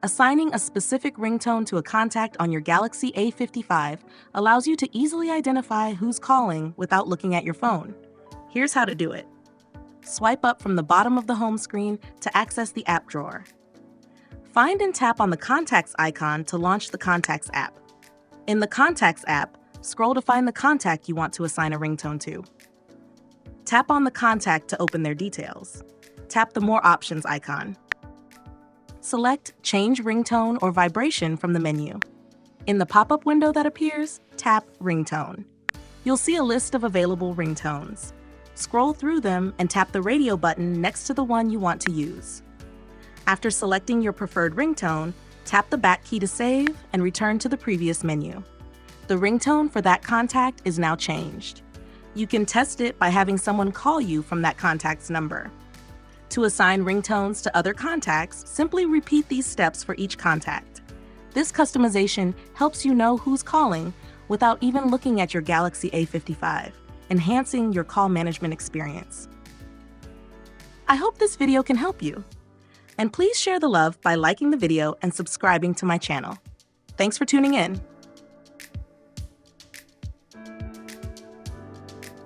Assigning a specific ringtone to a contact on your Galaxy A55 allows you to easily identify who's calling without looking at your phone. Here's how to do it. Swipe up from the bottom of the home screen to access the app drawer. Find and tap on the Contacts icon to launch the Contacts app. In the Contacts app, scroll to find the contact you want to assign a ringtone to. Tap on the contact to open their details. Tap the More Options icon. Select Change Ringtone or Vibration from the menu. In the pop-up window that appears, tap Ringtone. You'll see a list of available ringtones. Scroll through them and tap the radio button next to the one you want to use. After selecting your preferred ringtone, tap the back key to save and return to the previous menu. The ringtone for that contact is now changed. You can test it by having someone call you from that contact's number. To assign ringtones to other contacts, simply repeat these steps for each contact. This customization helps you know who's calling without even looking at your Galaxy A55, enhancing your call management experience. I hope this video can help you. And please share the love by liking the video and subscribing to my channel. Thanks for tuning in.